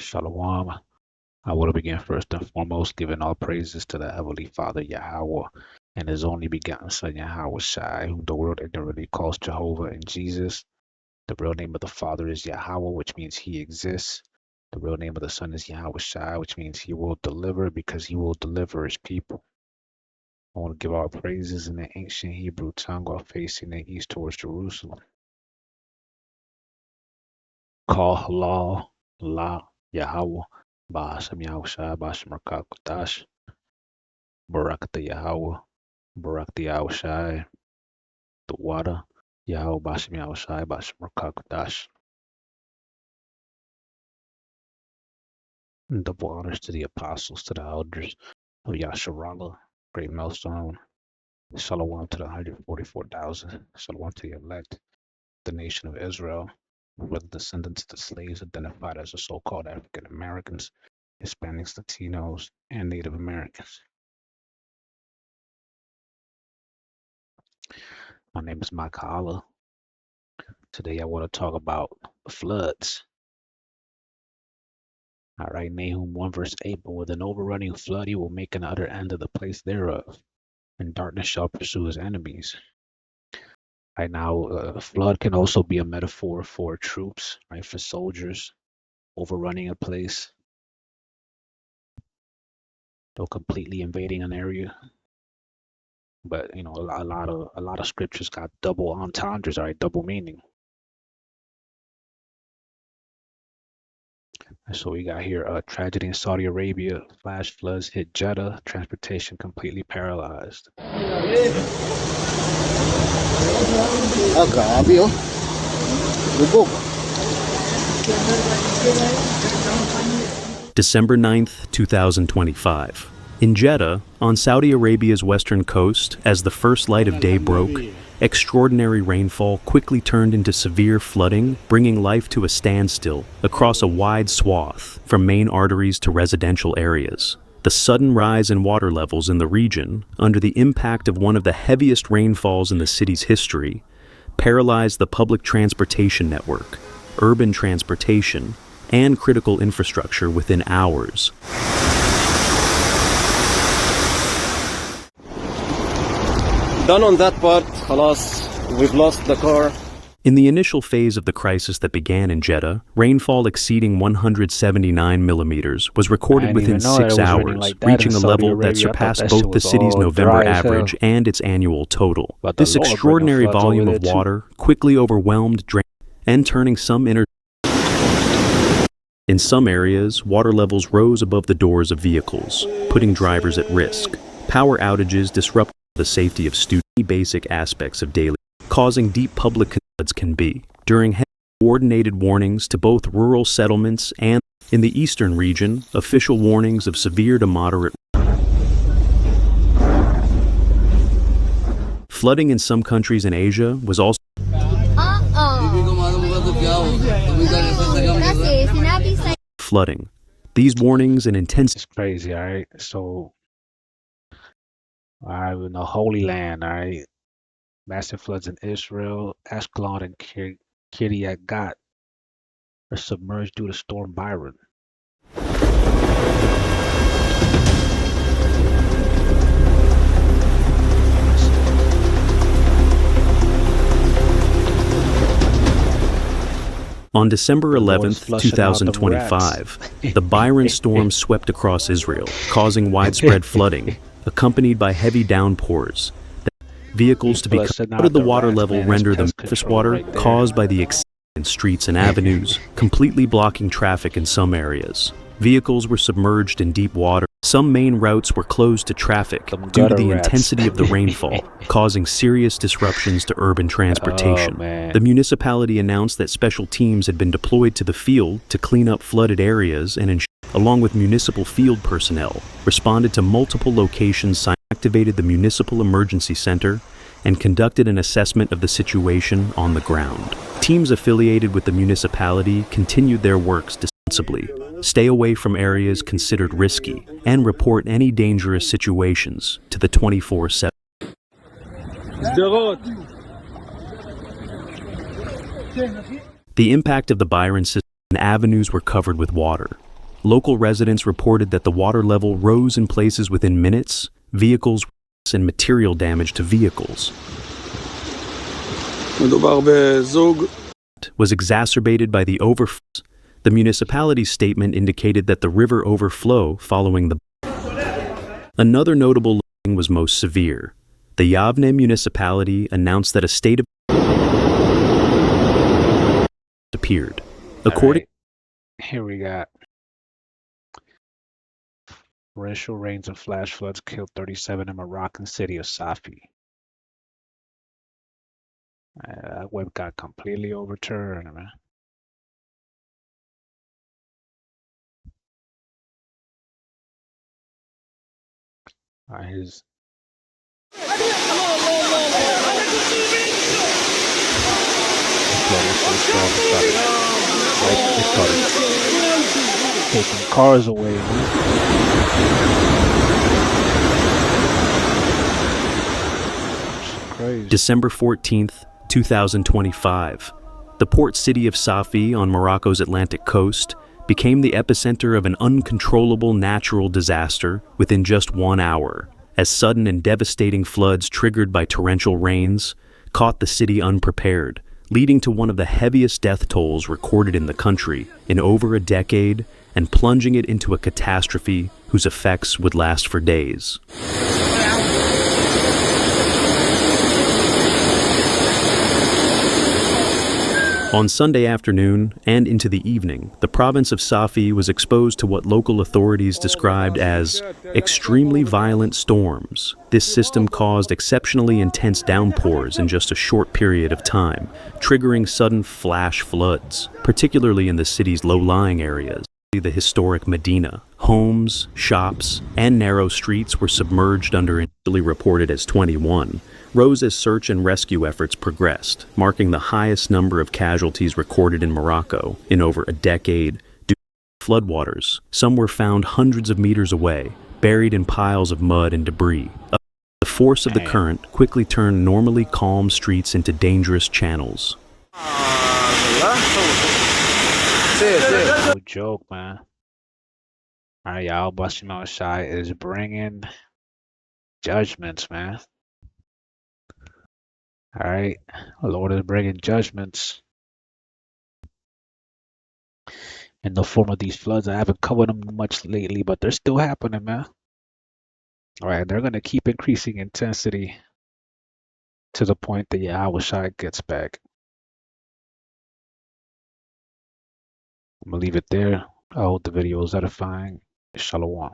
Shalom. I will begin first and foremost giving all praises to the Heavenly Father Yahweh and His only begotten Son Yahawashi, whom the world ignorantly calls Jehovah and Jesus. The real name of the Father is Yahweh, which means He exists. The real name of the Son is Yahawashi, which means He will deliver because He will deliver His people. I want to give all praises in the ancient Hebrew tongue while facing the east towards Jerusalem. Call halal, la, Yahweh. Ba'ashem Yahushua, Ba'ashem Rakakutash, Barakata Yahweh, Barakata Yahushua, the water, Yahweh, Ba'ashem Yahushua, Ba'ashem Rakakutash. Double honors to the apostles, to the elders of Yasharala, Greatmillstone. Shalom to the 144,000. Shalom to the elect, the nation of Israel, whether descendants of the slaves identified as the so-called African Americans, Hispanics, Latinos, and Native Americans. My name is Makala. Today I want to talk about floods. All right, Nahum 1 verse 8, but with an overrunning flood he will make an utter end of the place thereof, and darkness shall pursue his enemies. Right now, a flood can also be a metaphor for troops, right, for soldiers overrunning a place, or completely invading an area. But you know, a lot of scriptures got double entendres, right, double meaning. So we got here tragedy in Saudi Arabia, flash floods hit Jeddah, transportation completely paralyzed. December 9th, 2025. In Jeddah, on Saudi Arabia's western coast, as the first light of day broke, extraordinary rainfall quickly turned into severe flooding, bringing life to a standstill across a wide swath, from main arteries to residential areas. The sudden rise in water levels in the region, under the impact of one of the heaviest rainfalls in the city's history, paralyzed the public transportation network, urban transportation, and critical infrastructure within hours. Done on that part, khalas, we've lost the car. In the initial phase of the crisis that began in Jeddah, rainfall exceeding 179 millimeters was recorded within 6 hours, reaching a level that surpassed both the city's November average and its annual total. This extraordinary volume of water quickly overwhelmed and turning some In some areas, water levels rose above the doors of vehicles, putting drivers at risk. Power outages disrupted the safety of students. Basic aspects of daily, causing deep public floods can be. During coordinated warnings to both rural settlements and in the eastern region, official warnings of severe to moderate flooding in some countries in Asia was also flooding. These warnings and intense. It's crazy, all right? So, in the Holy Land, all right? Massive floods in Israel, Ashkelon, and Kiryat Gat are submerged due to Storm Byron. On December 11th, 2025, the Byron storm swept across Israel, causing widespread flooding, accompanied by heavy downpours. Vehicles to be out of the water level render the surface water caused by the extent in streets and avenues, completely blocking traffic in some areas. Vehicles were submerged in deep water. Some main routes were closed to traffic due to the intensity of the rainfall, causing serious disruptions to urban transportation. The municipality announced that special teams had been deployed to the field to clean up flooded areas and along with municipal field personnel, responded to multiple locations, activated the municipal emergency center, and conducted an assessment of the situation on the ground. Teams affiliated with the municipality continued their works responsibly, stay away from areas considered risky, and report any dangerous situations to the 24/7. The impact of the Byron system and avenues were covered with water. Local residents reported that the water level rose in places within minutes, vehicles and material damage to vehicles was exacerbated by the overflow. The municipality's statement indicated that the river overflow following the. Another notable flooding was most severe. The Yavne municipality announced that a state of appeared. According, here we got torrential rains and flash floods killed 37 in Moroccan city of Safi. That web got completely overturned, man. His it started taking cars away, man. December 14th, 2025. The port city of Safi on Morocco's Atlantic coast became the epicenter of an uncontrollable natural disaster within just 1 hour, as sudden and devastating floods triggered by torrential rains caught the city unprepared, leading to one of the heaviest death tolls recorded in the country in over a decade and plunging it into a catastrophe whose effects would last for days. On Sunday afternoon and into the evening, the province of Safi was exposed to what local authorities described as extremely violent storms. This system caused exceptionally intense downpours in just a short period of time, triggering sudden flash floods, particularly in the city's low-lying areas. The historic Medina, homes, shops, and narrow streets were submerged under initially reported as 21, rose as search and rescue efforts progressed, marking the highest number of casualties recorded in Morocco in over a decade due to floodwaters. Some were found hundreds of meters away, buried in piles of mud and debris. The force of the current quickly turned normally calm streets into dangerous channels. No joke, man. Alright, Yahawashi is bringing judgments, man. Alright, the Lord is bringing judgments in the form of these floods. I haven't covered them much lately, but they're still happening, man. Alright, they're going to keep increasing intensity to the point that Yahawashi gets back. I'm going to leave it there. I hope the video is edifying. Shalom.